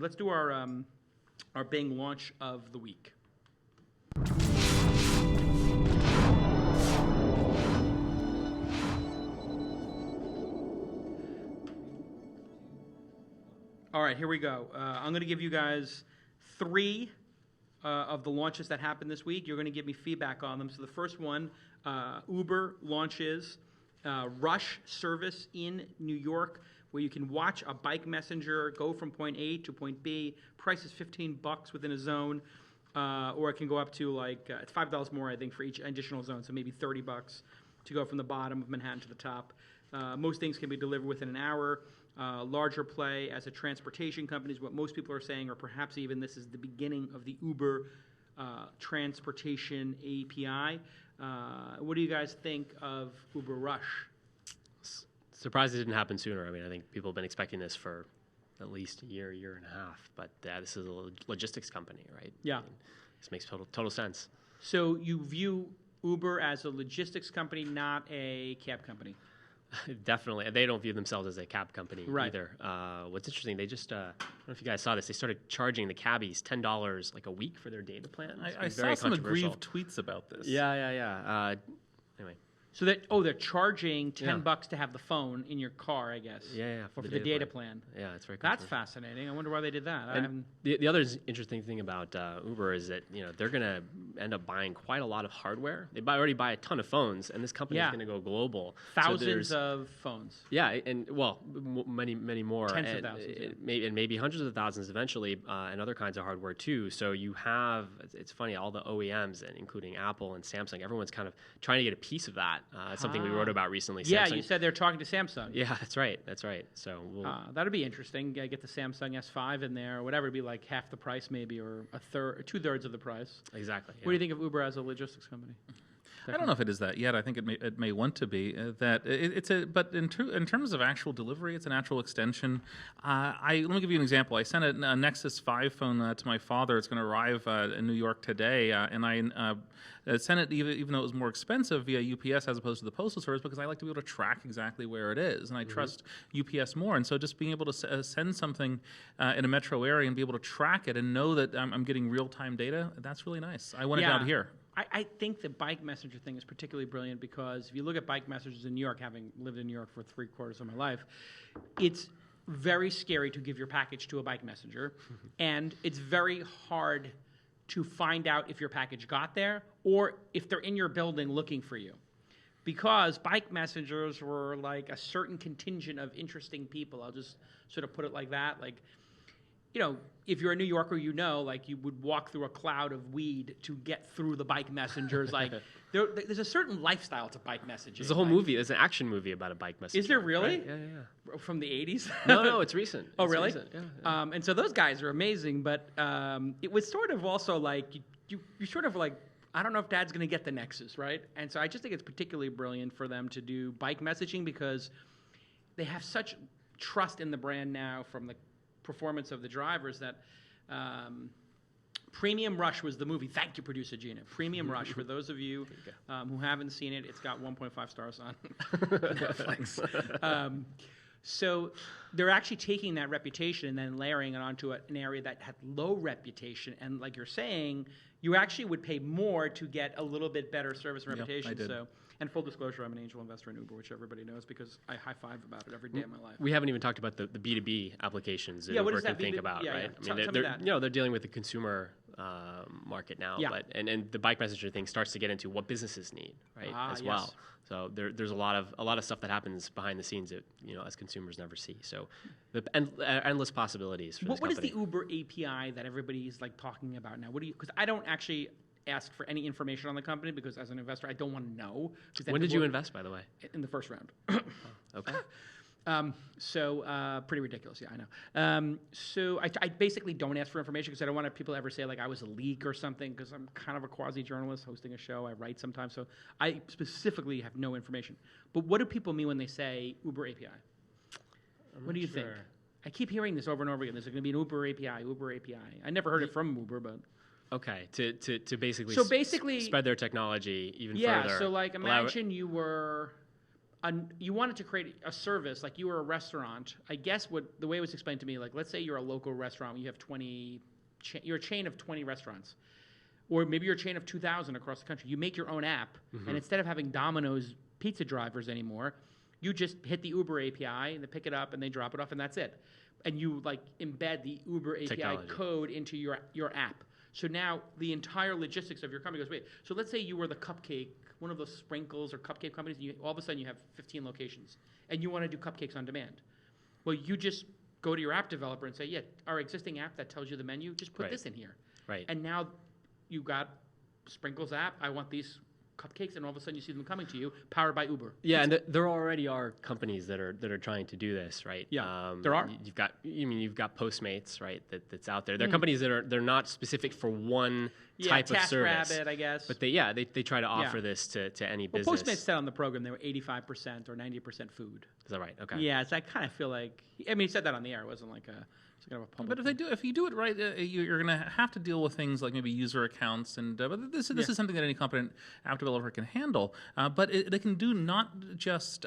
Let's do our Bing launch of the week. All right, here we go. I'm going to give you guys 3 of the launches that happened this week. You're going to give me feedback on them. So the first one, Uber launches Rush service in New York, where you can watch a bike messenger go from point A to point B. Price is $15 within a zone, or it can go up to like it's $5 more, I think, for each additional zone. So maybe $30 to go from the bottom of Manhattan to the top. Most things can be delivered within an hour. Larger play as a transportation company is what most people are saying, or perhaps even this is the beginning of the Uber transportation API. What do you guys think of Uber Rush? Surprised it didn't happen sooner. I mean, I think people have been expecting this for at least a year and a half. But this is a logistics company, right? Yeah. I mean, this makes total sense. So you view Uber as a logistics company, not a cab company? Definitely. They don't view themselves as a cab company right. either. What's interesting, they just, I don't know if you guys saw this, they started charging the cabbies $10 like a week for their data plan. I saw some aggrieved tweets about this. Yeah. Anyway. So they're charging $10 to have the phone in your car, I guess. Yeah. For the data plan. Yeah, it's very. That's fascinating. I wonder why they did that. And the other interesting thing about Uber is that they're going to end up buying quite a lot of hardware. They already buy a ton of phones, and this company is going to go global. Thousands of phones. Yeah, and many more. Tens of thousands. Maybe hundreds of thousands eventually, and other kinds of hardware too. So you have, it's funny, all the OEMs, and including Apple and Samsung, everyone's kind of trying to get a piece of that. It's something we wrote about recently. Yeah, Samsung. You said they're talking to Samsung. Yeah, that's right. So that'd be interesting. Get the Samsung S5 in there, or whatever. It'd be like half the price, maybe, or two-thirds of the price. Exactly. What do you think of Uber as a logistics company? I don't know if it is that yet. I think it may want to be that but in terms of actual delivery, it's a natural extension. Let me give you an example. I sent a Nexus 5 phone to my father. It's going to arrive in New York today, and I sent it even though it was more expensive via UPS as opposed to the postal service, because I like to be able to track exactly where it is, and I trust UPS more. And so just being able to send something in a metro area and be able to track it and know that I'm getting real-time data, that's really nice. I want it out here. I think the bike messenger thing is particularly brilliant, because if you look at bike messengers in New York, having lived in New York for 3/4 of my life, it's very scary to give your package to a bike messenger, and it's very hard to find out if your package got there or if they're in your building looking for you. Because bike messengers were like a certain contingent of interesting people. I'll just sort of put it like that. Like, if you're a New Yorker, like you would walk through a cloud of weed to get through the bike messengers. Like, there's a certain lifestyle to bike messaging. There's a whole movie. There's an action movie about a bike messenger. Is there really? Right? Yeah. From the 80s? No, it's recent. Oh, really? Recent. Yeah. And so those guys are amazing, but it was sort of also like, you sort of like, I don't know if Dad's going to get the Nexus, right? And so I just think it's particularly brilliant for them to do bike messaging, because they have such trust in the brand now from the performance of the drivers that Premium Rush was the movie. Thank you, producer Gina. Premium Rush, for those of you who haven't seen it, it's got 1.5 stars on Netflix. So they're actually taking that reputation and then layering it onto an area that had low reputation. And like you're saying, you actually would pay more to get a little bit better service and reputation. I did. So, and full disclosure, I'm an angel investor in Uber, which everybody knows, because I high-five about it every day of my life. We haven't even talked about the B2B applications that what Uber is that can think about, right? Yeah. I mean, they're dealing with the consumer market now, Yeah. and the bike messenger thing starts to get into what businesses need, right, as well. So there's a lot of stuff that happens behind the scenes that as consumers never see. So the endless possibilities for this company. What is the Uber API that everybody is like talking about now? Because I don't actually ask for any information on the company, because as an investor, I don't want to know. When did you invest, by the way? In the first round. Okay. So pretty ridiculous. Yeah, I know. So I basically don't ask for information, because I don't want people to ever say like I was a leak or something, because I'm kind of a quasi-journalist hosting a show. I write sometimes. So I specifically have no information. But what do people mean when they say Uber API? What do you think? I keep hearing this over and over again. There's going to be an Uber API, Uber API. I never heard it from Uber, but... Okay, to basically so basically spread their technology even further. Yeah, so like imagine you were you wanted to create a service, like you were a restaurant. I guess the way it was explained to me, like let's say you're a local restaurant, you have 20, you're a chain of 20 restaurants. Or maybe you're a chain of 2,000 across the country. You make your own app, and instead of having Domino's pizza drivers anymore, you just hit the Uber API, and they pick it up, and they drop it off, and that's it. And you like embed the Uber API Technology. code into your app. So now the entire logistics of your company goes, wait, so let's say you were the cupcake, one of those sprinkles or cupcake companies, and all of a sudden you have 15 locations, and you want to do cupcakes on demand. Well, you just go to your app developer and say, yeah, our existing app that tells you the menu, just put this in here. Right. And now you got Sprinkles app. I want these cupcakes, and all of a sudden you see them coming to you, powered by Uber. Yeah, and there already are companies that are trying to do this, right? Yeah, there are. You've got Postmates, right? That's out there. There are companies that they're not specific for one type of service. TaskRabbit, I guess. But they try to offer this to any business. Well, Postmates said on the program they were 85% or 90% food. Is that right? Okay. Yeah, so I kind of feel like, I mean, he said that on the air. It wasn't like a. Kind of a public but if you do it right, you're going to have to deal with things like maybe user accounts, and but this is something that any competent app developer can handle. But they can do not just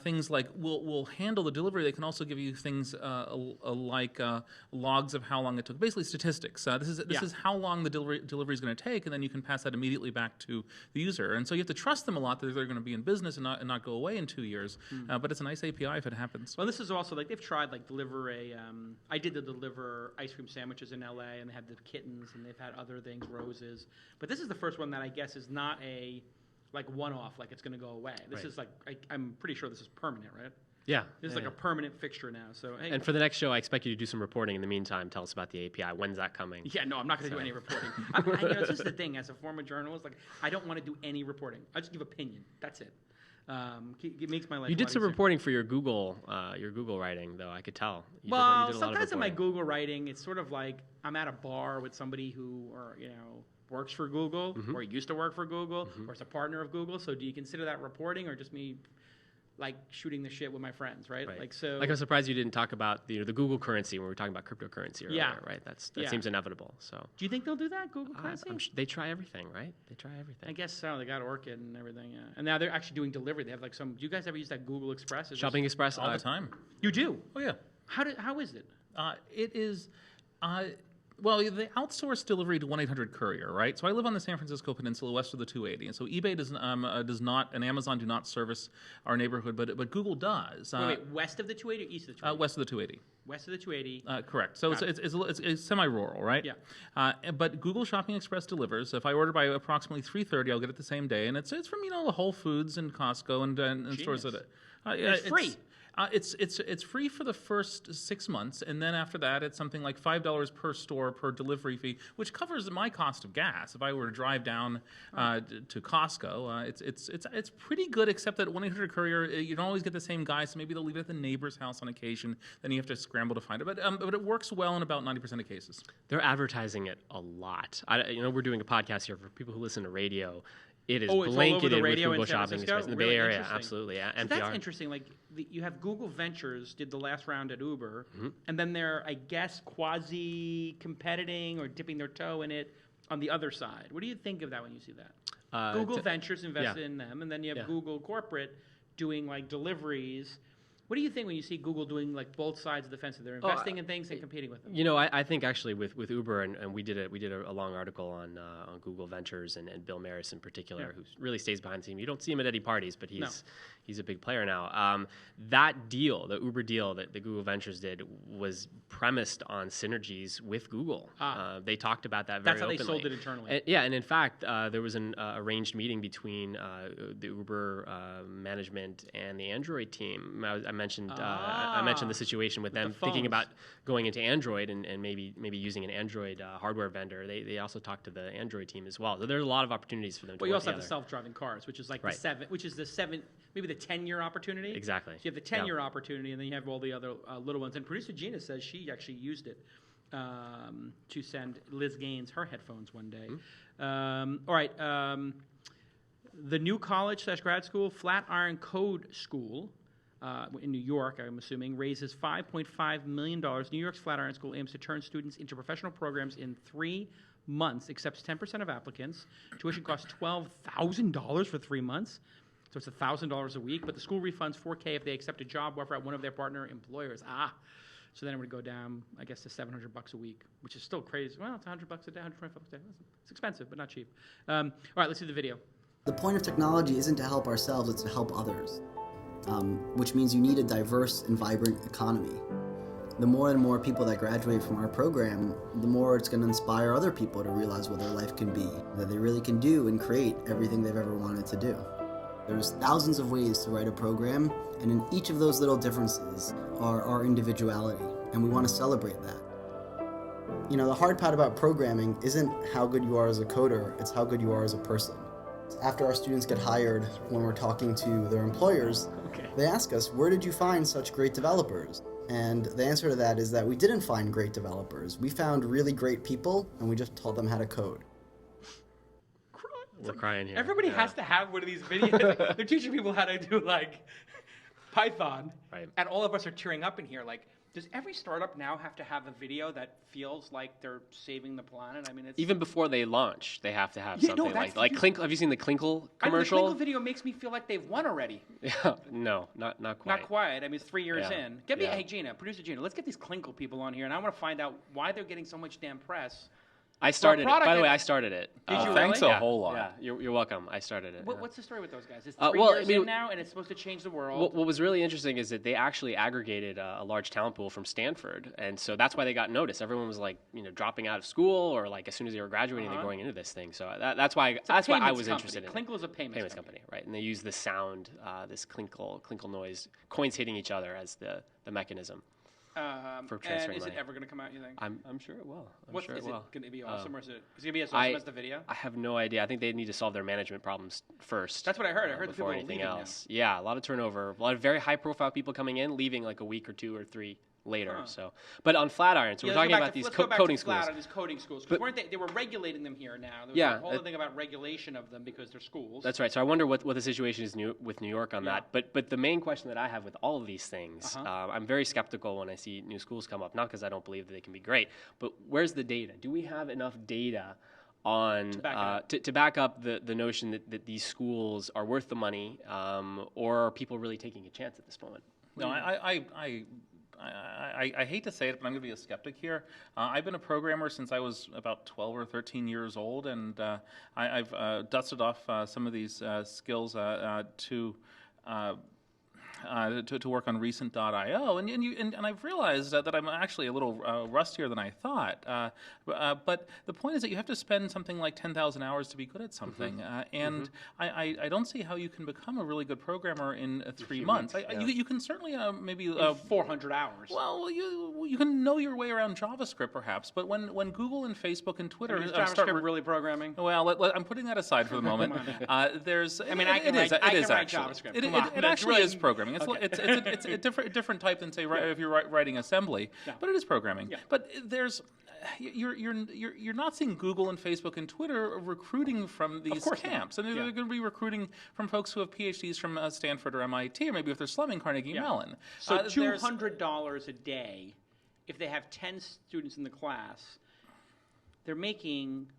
things like we'll handle the delivery. They can also give you things like logs of how long it took, basically statistics. This is how long the delivery is going to take, and then you can pass that immediately back to the user. And so you have to trust them a lot that they're going to be in business and not go away in 2 years. But it's a nice API if it happens. Well, this is also like they've tried like deliver a. I did the deliver ice cream sandwiches in LA, and they have the kittens, and they've had other things, roses. But this is the first one that I guess is not a like one-off, like it's going to go away. This is like I'm pretty sure this is permanent, right? Yeah. This is like a permanent fixture now. So hey. And for the next show, I expect you to do some reporting. In the meantime, tell us about the API. When's that coming? Yeah, no, I'm not going to do any reporting. This is the thing. As a former journalist, like I don't want to do any reporting. I just give opinion. That's it. It makes my life. You did some reporting for your Google writing, though. I could tell. You did a lot of sometimes in my reporting. Google writing, it's sort of like I'm at a bar with somebody who, works for Google, or used to work for Google, or is a partner of Google. So, do you consider that reporting, or just me, like shooting the shit with my friends, right? Like so. Like I'm surprised you didn't talk about the Google currency when we were talking about cryptocurrency earlier, right? That seems inevitable. So. Do you think they'll do that, Google currency? They try everything, right? They try everything. I guess so. They got Orchid and everything, yeah. And now they're actually doing delivery. They have like some. Do you guys ever use that Google Express? Shopping Express all the time. You do? Oh yeah. How is it? It is. Well, they outsource delivery to 1-800-Courier, right? So I live on the San Francisco Peninsula, west of the 280, and so eBay does not, and Amazon do not service our neighborhood, but Google does. Wait, west of the 280 or east of the 280? West of the 280. West of the 280. Correct. So it's semi-rural, right? Yeah. But Google Shopping Express delivers. If I order by approximately 3:30, I'll get it the same day, and it's from Whole Foods and Costco and stores that. It's free. It's free for the first 6 months, and then after that, it's something like $5 per store per delivery fee, which covers my cost of gas. If I were to drive down to Costco, it's pretty good. Except that 1-800-Courier, you don't always get the same guy, so maybe they'll leave it at the neighbor's house on occasion. Then you have to scramble to find it. But it works well in about 90% of cases. They're advertising it a lot. We're doing a podcast here for people who listen to radio. It is blanketed with Google Shopping Express in the Bay Area. Absolutely, yeah. So that's interesting. Like you have Google Ventures did the last round at Uber, and then they're, I guess, quasi-competing or dipping their toe in it on the other side. What do you think of that when you see that? Google Ventures invested in them, and then you have Google Corporate doing like deliveries. What do you think when you see Google doing like both sides of the fence? They're investing in things and competing with them. I think actually with Uber and we did a long article on Google Ventures and Bill Maris in particular, who really stays behind the scene. You don't see him at any parties, but he's a big player now. That deal, the Uber deal that the Google Ventures did, was premised on synergies with Google. They talked about that very openly. That's how they sold it internally. And in fact, there was an arranged meeting between the Uber management and the Android team. I mentioned the situation with them thinking about going into Android and maybe using an Android hardware vendor. They also talked to the Android team as well. So there's a lot of opportunities for them to work you also together. have the self-driving cars, which is like the 7, maybe the 10-year opportunity. Exactly. So you have the 10-year opportunity, and then you have all the other little ones. And producer Gina says she actually used it to send Liz Gaines her headphones one day. All right. The new college/grad school, Flatiron Code School, in New York, I'm assuming, raises $5.5 million. New York's Flatiron School aims to turn students into professional programs in 3 months, accepts 10% of applicants. Tuition costs $12,000 for 3 months. So it's $1,000 a week, but the school refunds $4K if they accept a job offer at one of their partner employers. So then it would go down, I guess, to $700 a week, which is still crazy. Well, it's $100 a day, $125 a day. It's expensive, but not cheap. All right, let's see the video. The point of technology isn't to help ourselves, it's to help others, which means you need a diverse and vibrant economy. The more and more people that graduate from our program, the more it's going to inspire other people to realize what their life can be, that they really can do and create everything they've ever wanted to do. There's thousands of ways to write a program, and in each of those little differences are our individuality, and we want to celebrate that. You know, the hard part about programming isn't how good you are as a coder, it's how good you are as a person. After our students get hired, when we're talking to their employers, they ask us, where did you find such great developers? And the answer to that is that we didn't find great developers. We found really great people, and we just taught them how to code. We're crying here. Everybody has to have one of these videos. They're teaching people how to do, like, Python. Right. And all of us are tearing up in here. Like, does every startup now have to have a video that feels like they're saving the planet? I mean, it's... Even before they launch, they have to have Yeah, no, something that's- like Clinkle. Have you seen the Clinkle commercial? I mean, the Klinkle video makes me feel like they've won already. Yeah, no, not quite. Not quite. I mean, it's 3 years Yeah. in. Get me, Yeah. hey, Gina, producer Gina, let's get these Klinkle people on here, and I want to find out why they're getting so much damn press. I started it. product By the way, that- I started it. Did you Thanks really? a whole lot. Yeah, you're welcome. I started it. What's the story with those guys? It's Uh, 3 well, years I mean, in now, and it's supposed to change the world. What was really interesting is that they actually aggregated a large talent pool from Stanford, and so that's why they got noticed. Everyone was like, dropping out of school, or like as soon as they were graduating, they're going into this thing. So that's why I was Payments interested in company. it. Klinkle is a payments company, right? And they use the sound, this clinkle noise, coins hitting each other as the mechanism for And transferring is money. it ever going to come out, you think? I'm sure it will. Is it it will. going to be awesome, or is it going to be as awesome as the video? I have no idea. I think they need to solve their management problems first. That's what I heard. I heard the people before are anything leaving now. else. Yeah, a lot of turnover. A lot of very high-profile people coming in, leaving like a week or 2 or 3 later. So, but on Flatiron, so we're talking about these coding schools. These coding schools. Because weren't they were regulating them here now. There was Yeah, a whole thing about regulation of them because they're schools. That's right. So I wonder what the situation is with New York on that. But the main question that I have with all of these things, I'm very skeptical when I see new schools come up. Not because I don't believe that they can be great, but where's the data? Do we have enough data on to back up the notion that these schools are worth the money, or are people really taking a chance at this moment? No, I hate to say it, but I'm going to be a skeptic here. I've been a programmer since I was about 12 or 13 years old, and I've dusted off some of these skills to work on recent.io, and I've realized that I'm actually a little rustier than I thought. But the point is that you have to spend something like 10,000 hours to be good at something, and I don't see how you can become a really good programmer in 3 months. You can certainly maybe 400 hours. Well, you can know your way around JavaScript perhaps, but when Google and Facebook and Twitter is JavaScript really programming? Well, I'm putting that aside for the moment. There's, I mean, I can write JavaScript. It actually is programming. It's a different type than say if you're writing assembly, but it is programming. But there's you're not seeing Google and Facebook and Twitter recruiting from these camps, and they're going to be recruiting from folks who have PhDs from Stanford or MIT, or maybe if they're slumming Carnegie Mellon. So $200 a day, if they have 10 students in the class, they're making.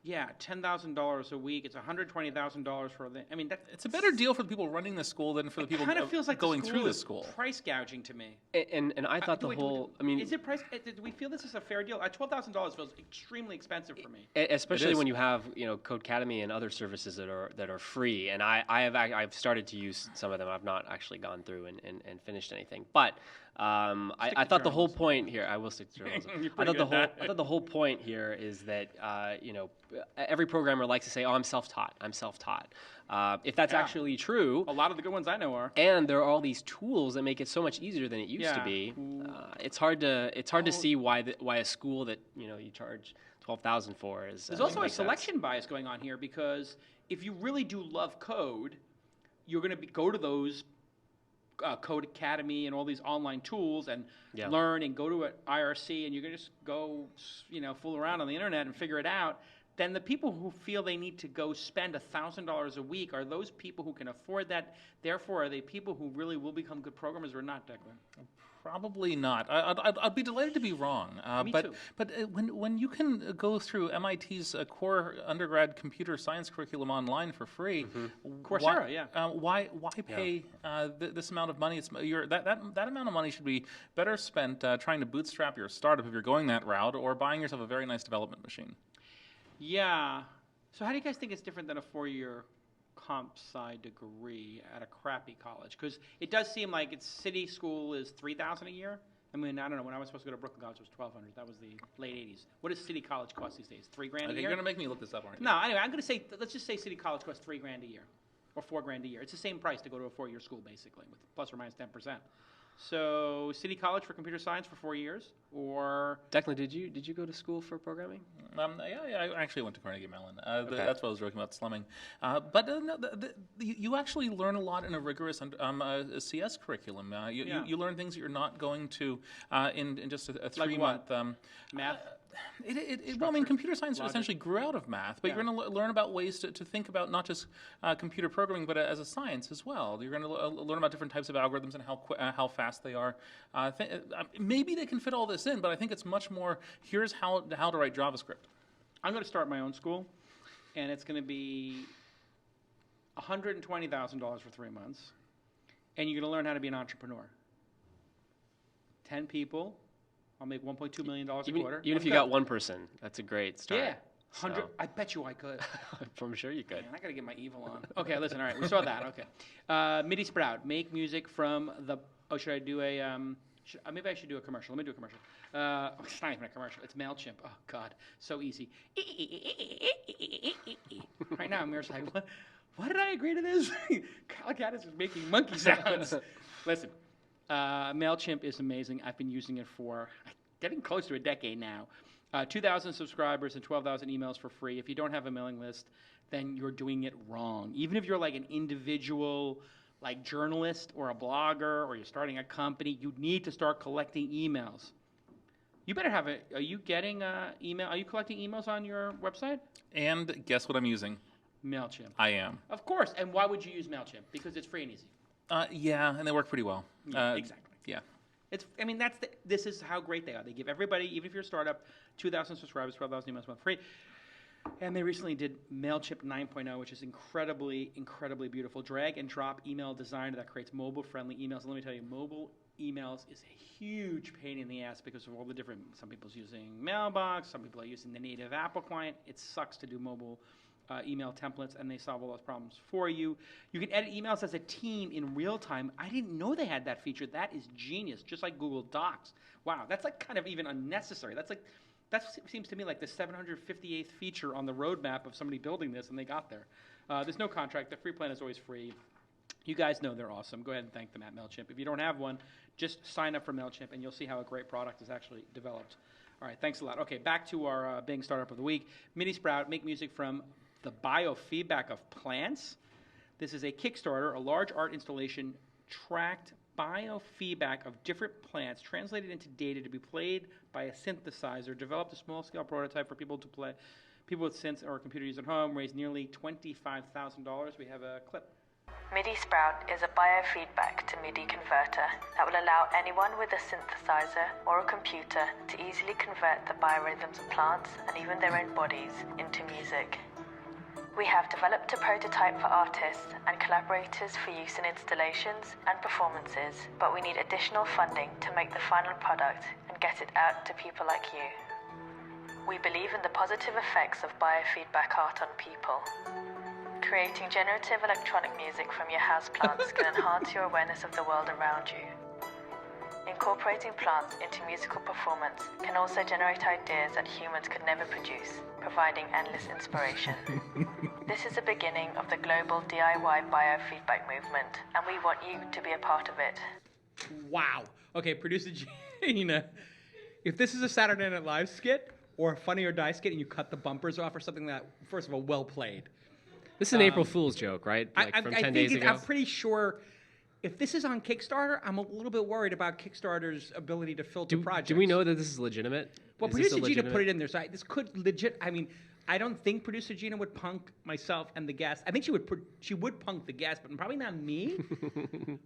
Yeah, $10,000 a week. It's $120,000 for the. I mean, it's a better deal for the people running the school than for the people kind of feels like going through the school. Price gouging to me. And I thought I mean, is it price? Do we feel this is a fair deal? $12,000 feels extremely expensive for me. Especially when you have Codecademy and other services that are free. And I've started to use some of them. I've not actually gone through and finished anything, but. I thought the whole point here. I will stick to journalism. I thought the whole point here is that every programmer likes to say, "Oh, I'm self-taught. I'm self-taught." If that's actually true, a lot of the good ones I know are. And there are all these tools that make it so much easier than it used to be. It's hard to see why a school that you charge $12,000 for is. There's also a selection bias going on here because if you really do love code, you're going to go to those. Code Academy and all these online tools and learn and go to an IRC and you're going to just go, fool around on the internet and figure it out. Then the people who feel they need to go spend $1,000 a week are those people who can afford that. Therefore, are they people who really will become good programmers or not, Declan? Probably not. I'd be delighted to be wrong. Me but too. but when you can go through MIT's core undergrad computer science curriculum online for free, Coursera, yeah. Why pay this amount of money? That amount of money should be better spent trying to bootstrap your startup if you're going that route, or buying yourself a very nice development machine. Yeah. So how do you guys think it's different than a 4-year comp sci degree at a crappy college? Because it does seem like its city school is $3,000 a year. I mean, I don't know. When I was supposed to go to Brooklyn College, it was $1,200. That was the late '80s. What does city college cost these days? $3,000 a year. You're gonna make me look this up, aren't you? No. Anyway, I'm gonna say let's just say city college costs $3,000 a year, or $4,000 a year. It's the same price to go to a 4-year school, basically, with plus or minus 10%. So, city college for computer science for 4 years, or Declan, did you go to school for programming? Yeah, I actually went to Carnegie Mellon. Okay. That's what I was joking about slumming. But no, you actually learn a lot in a rigorous CS curriculum. You learn things that you're not going to in just a 3-month. math? Well, I mean, computer science essentially grew out of math, but you're going to learn about ways to think about not just computer programming, but as a science as well. You're going to learn about different types of algorithms and how fast they are. Maybe they can fit all this in, but I think it's much more, here's how to write JavaScript. I'm going to start my own school, and it's going to be $120,000 for 3 months, and you're going to learn how to be an entrepreneur. 10 people. I'll make $1.2 million a quarter. Even if you got one person, that's a great start. Yeah, 100. So. I bet you I could. I'm sure you could. Man, I got to get my evil on. Okay, listen. All right, we saw that. Okay, Midi Sprout, make music from the. Oh, should I do a? Maybe I should do a commercial. Let me do a commercial. It's not even a commercial. It's MailChimp. Oh God, so easy. Right now, Amir's like, why did I agree to this? Calicatus is making monkey sounds. Listen. MailChimp is amazing. I've been using it for getting close to a decade now. 2,000 subscribers and 12,000 emails for free. If you don't have a mailing list, then you're doing it wrong. Even if you're like an individual like journalist or a blogger, or you're starting a company, you need to start collecting emails. You better have are you getting email? Are you collecting emails on your website? And guess what I'm using? MailChimp. I am. Of course. And why would you use MailChimp? Because it's free and easy. Yeah, and they work pretty well. Exactly. Yeah. This is how great they are. They give everybody, even if you're a startup, 2,000 subscribers, 12,000 emails a month free. And they recently did MailChimp 9.0, which is incredibly, incredibly beautiful. Drag and drop email designer that creates mobile-friendly emails. And let me tell you, mobile emails is a huge pain in the ass because of all the different, some people's using Mailbox, some people are using the native Apple client. It sucks to do mobile email templates, and they solve all those problems for you. You can edit emails as a team in real time. I didn't know they had that feature. That is genius, just like Google Docs. Wow, that's like kind of even unnecessary. That seems to me like the 758th feature on the roadmap of somebody building this, and they got there. There's no contract. The free plan is always free. You guys know they're awesome. Go ahead and thank them at MailChimp. If you don't have one, just sign up for MailChimp, and you'll see how a great product is actually developed. All right, thanks a lot. Okay, back to our Bing Startup of the Week. MIDISprout, make music from the biofeedback of plants. This is a Kickstarter, a large art installation, tracked biofeedback of different plants, translated into data to be played by a synthesizer, developed a small-scale prototype for people to play, people with synths or computer use at home, raised nearly $25,000. We have a clip. MIDISprout is a biofeedback to MIDI converter that will allow anyone with a synthesizer or a computer to easily convert the biorhythms of plants and even their own bodies into music. We have developed a prototype for artists and collaborators for use in installations and performances, but we need additional funding to make the final product and get it out to people like you. We believe in the positive effects of biofeedback art on people. Creating generative electronic music from your houseplants can enhance your awareness of the world around you. Incorporating plants into musical performance can also generate ideas that humans could never produce, providing endless inspiration. This is the beginning of the global DIY biofeedback movement, and we want you to be a part of it. Wow. Okay, producer Gina, if this is a Saturday Night Live skit or a Funny or Die skit and you cut the bumpers off or something like that, first of all, well played. This is an April Fool's joke, right? Like from 10 days ago? I'm pretty sure if this is on Kickstarter, I'm a little bit worried about Kickstarter's ability to filter projects. Do we know that this is legitimate? Well, producer Gina put it in there, so this could legit. I mean, I don't think producer Gina would punk myself and the guest. I think she would punk the guest, but probably not me.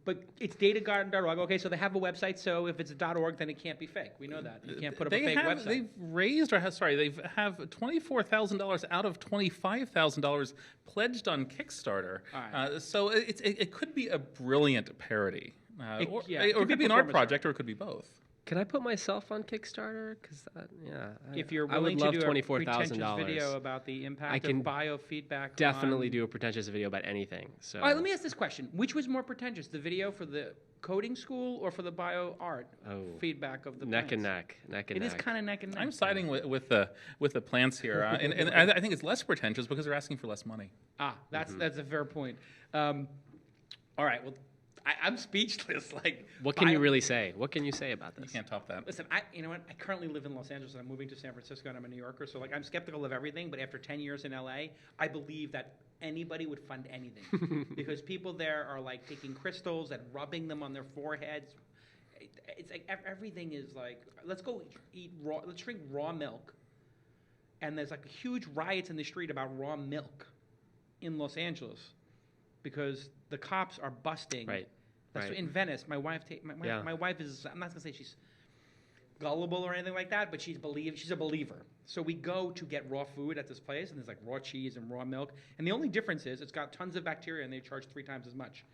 But it's datagarden.org. Okay, so they have a website. So if it's .org, then it can't be fake. We know that. You can't put up a fake website. They've raised, they have $24,000 out of $25,000 pledged on Kickstarter. Right. So it could be a brilliant parody, or it could be an art project, or it could be both. Can I put myself on Kickstarter? Because if you're I would willing love to do a pretentious $24,000 video about the impact I can of biofeedback, definitely do a pretentious video about anything. So All right, let me ask this question: which was more pretentious, the video for the coding school or for the bio art feedback of the neck and plants? neck. It is kind of neck and neck. I'm siding with the plants here, and I think it's less pretentious because they're asking for less money. That's a fair point. All right, well. I'm speechless. Like, what can you really say? What can you say about this? You can't top that. Listen, you know what? I currently live in Los Angeles, and I'm moving to San Francisco, and I'm a New Yorker. So, like, I'm skeptical of everything. But after 10 years in LA, I believe that anybody would fund anything because people there are like taking crystals and rubbing them on their foreheads. It's like everything is like, let's go eat raw. Let's drink raw milk. And there's like huge riots in the street about raw milk in Los Angeles because the cops are busting. Right. That's in Venice. My wife is. I'm not gonna say she's gullible or anything like that, but she's a believer. So we go to get raw food at this place, and there's like raw cheese and raw milk. And the only difference is it's got tons of bacteria, and they charge 3 times as much.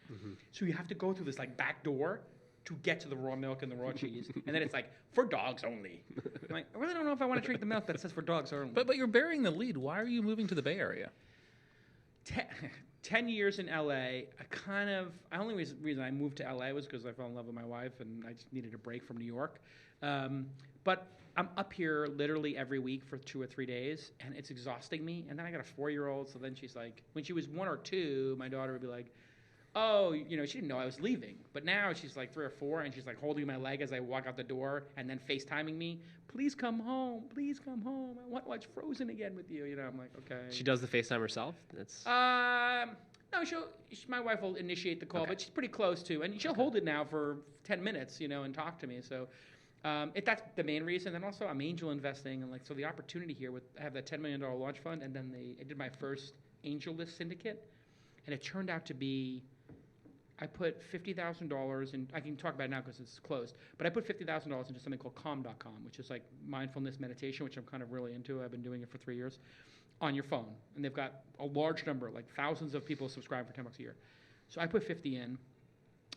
So you have to go through this like back door to get to the raw milk and the raw cheese, and then it's like for dogs only. I'm like, I really don't know if I want to drink the milk that says for dogs only. But you're bearing the lead. Why are you moving to the Bay Area? 10 years in LA, the only reason I moved to LA was because I fell in love with my wife and I just needed a break from New York. But I'm up here literally every week for 2 or 3 days, and it's exhausting me. And then I got a 4-year-old, so then she's like, when she was 1 or 2, my daughter would be like, oh, you know, she didn't know I was leaving. But now she's like 3 or 4, and she's like holding my leg as I walk out the door and then FaceTiming me. Please come home. Please come home. I want to watch Frozen again with you. You know, I'm like, okay. She does the FaceTime herself? That's No, my wife will initiate the call, but she's pretty close to, and she'll hold it now for 10 minutes, you know, and talk to me. So that's the main reason. And also I'm angel investing, and like, so the opportunity here I have that $10 million launch fund, and then I did my first angel list syndicate, and it turned out to be, I put $50,000 in, I can talk about it now because it's closed, but I put $50,000 into something called calm.com, which is like mindfulness meditation, which I'm kind of really into. I've been doing it for 3 years on your phone. And they've got a large number, like thousands of people subscribe for $10 a year. So I put 50 in.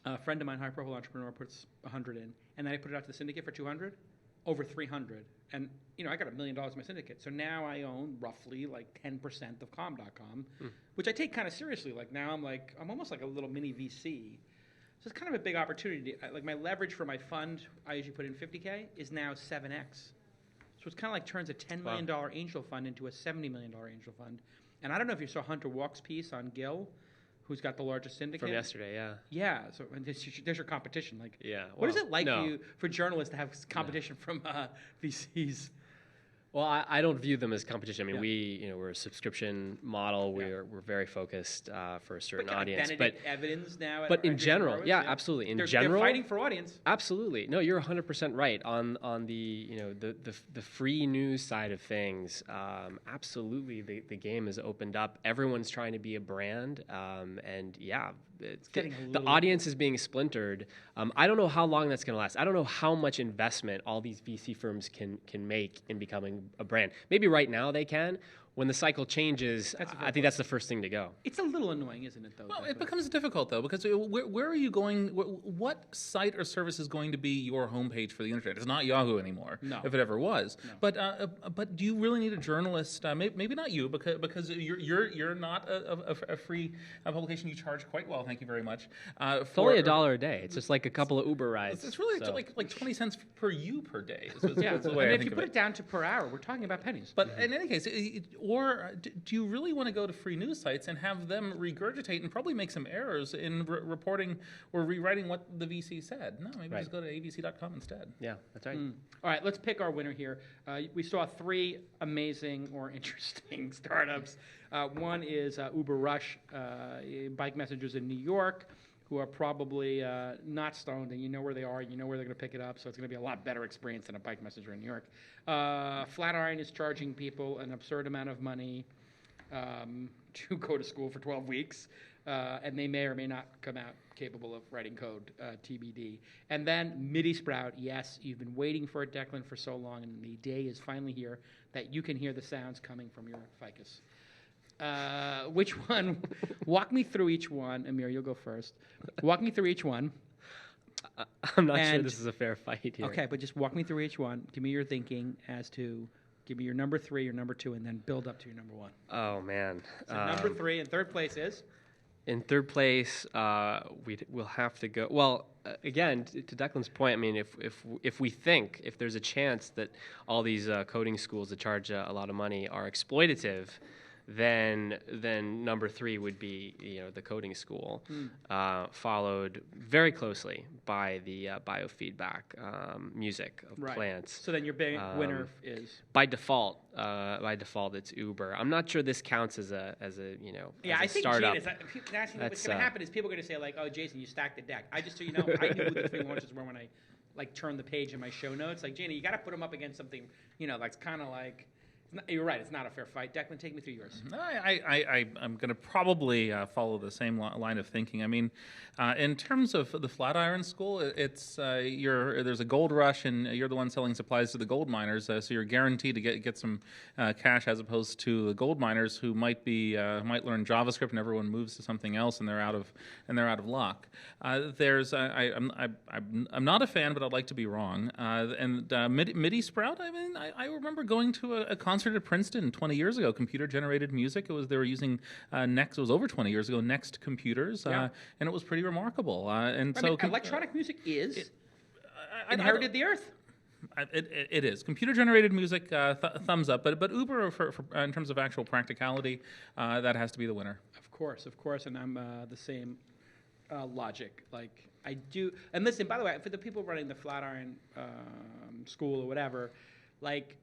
A friend of mine, high profile entrepreneur, puts 100 in. And then I put it out to the syndicate for 200, over 300. And, you know, I got $1 million in my syndicate. So now I own roughly like 10% of calm.com, which I take kind of seriously. Like now I'm almost like a little mini VC. So it's kind of a big opportunity. Like my leverage for my fund, I usually put in 50K, is now 7X. So it's kind of like turns a $10 million angel fund into a $70 million angel fund. And I don't know if you saw Hunter Walk's piece on Gil, who's got the largest syndicate. from yesterday, yeah. Yeah, so and there's your competition. Like, Yeah, what is well, it like no. for journalists to have competition from VCs? Well, I don't view them as competition. I mean, Yeah. we're a subscription model. We're very focused for a certain But audience. Benedict Evans now. But in Andreessen general, Horowitz, yeah, absolutely. In they're general, fighting for audience. Absolutely. No, you're 100% right on the the free news side of things. Absolutely, the game has opened up. Everyone's trying to be a brand, and yeah, it's getting the audience is being splintered. I don't know how long that's going to last. I don't know how much investment all these VC firms can make in becoming a brand. Maybe right now they can. When the cycle changes, I think that's the first thing to go. It's a little annoying, isn't it, though? Well, it becomes difficult, though, because where are you going? What site or service is going to be your homepage for the internet? It's not Yahoo anymore, if it ever was. No. But do you really need a journalist? Maybe not you, because you're not a free publication. You charge quite well, thank you very much. It's only $1 a day. It's just like a couple of Uber rides. It's really like 20 cents per day. Yeah, and if you put it down to per hour, we're talking about pennies. But in any case, or do you really want to go to free news sites and have them regurgitate and probably make some errors in reporting or rewriting what the VC said? No, maybe just go to abc.com instead. Yeah, that's right. All right, let's pick our winner here. We saw 3 amazing or interesting startups. One is Uber Rush, bike messengers in New York. who are probably not stoned, and you know where they are, you know where they're going to pick it up, so it's going to be a lot better experience than a bike messenger in New York. Flatiron is charging people an absurd amount of money to go to school for 12 weeks, and they may or may not come out capable of writing code, TBD. And then MIDISprout, yes, you've been waiting for it, Declan, for so long, and the day is finally here that you can hear the sounds coming from your ficus. Which one? Walk me through each one. Amir, you'll go first. Walk me through each one. I'm not sure this is a fair fight here. Okay, but just walk me through each one. Give me your thinking as to, give me your number 3, your number 2, and then build up to your number 1. Oh, man. So number 3 in third place is? In third place, we'll have to go. Well, again, to Declan's point, I mean, if we think, if there's a chance that all these coding schools that charge a lot of money are exploitative, then number 3 would be the coding school, followed very closely by the biofeedback music of plants. So then your big winner is by default. It's Uber. I'm not sure this counts as a yeah. I think startup. What's going to happen is people are going to say like, oh, Jason, you stacked the deck. I just so you know, I knew who the 3 launches were when I like turned the page in my show notes. Like, Jana, you got to put them up against something that's kind of like. You're right. It's not a fair fight. Declan, take me through yours. I'm going to probably follow the same line of thinking. I mean, in terms of the Flatiron School, it's there's a gold rush, and you're the one selling supplies to the gold miners, so you're guaranteed to get some cash, as opposed to the gold miners who might learn JavaScript and everyone moves to something else and they're out of luck. I'm not a fan, but I'd like to be wrong. And MIDISprout. I mean, I remember going to a concert at Princeton 20 years ago, computer-generated music. They were using Next. It was over 20 years ago. Next computers, and it was pretty remarkable. Electronic music is inherited the earth. It is computer-generated music. Thumbs up. But Uber, for in terms of actual practicality, that has to be the winner. Of course, and I'm the same logic. Like I do. And listen, by the way, for the people running the Flatiron School or whatever, like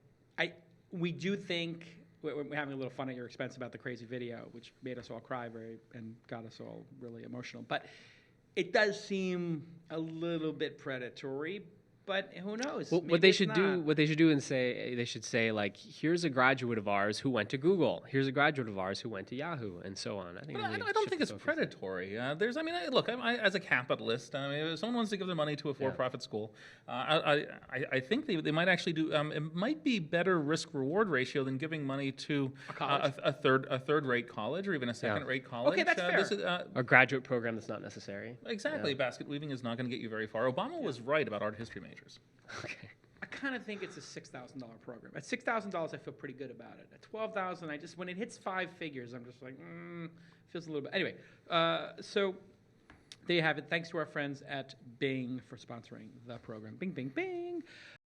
we do think we're having a little fun at your expense about the crazy video, which made us all cry and got us all really emotional. But it does seem a little bit predatory. But who knows? Well, what they should do, and say, they should say like, here's a graduate of ours who went to Google. Here's a graduate of ours who went to Yahoo, and so on. I don't think it's predatory. Look, as a capitalist, if someone wants to give their money to a for-profit school, I think they might actually do. It might be better risk-reward ratio than giving money to a third-rate college or even a second-rate college. Okay, that's fair. A graduate program that's not necessary. Exactly. Yeah. Basket weaving is not going to get you very far. Obama was right about art history majors. Okay. I kind of think it's a $6,000 program. At $6,000, I feel pretty good about it. At $12,000, when it hits 5 figures, I'm just like, feels a little bit. Anyway, so there you have it. Thanks to our friends at Bing for sponsoring the program. Bing, bing, bing.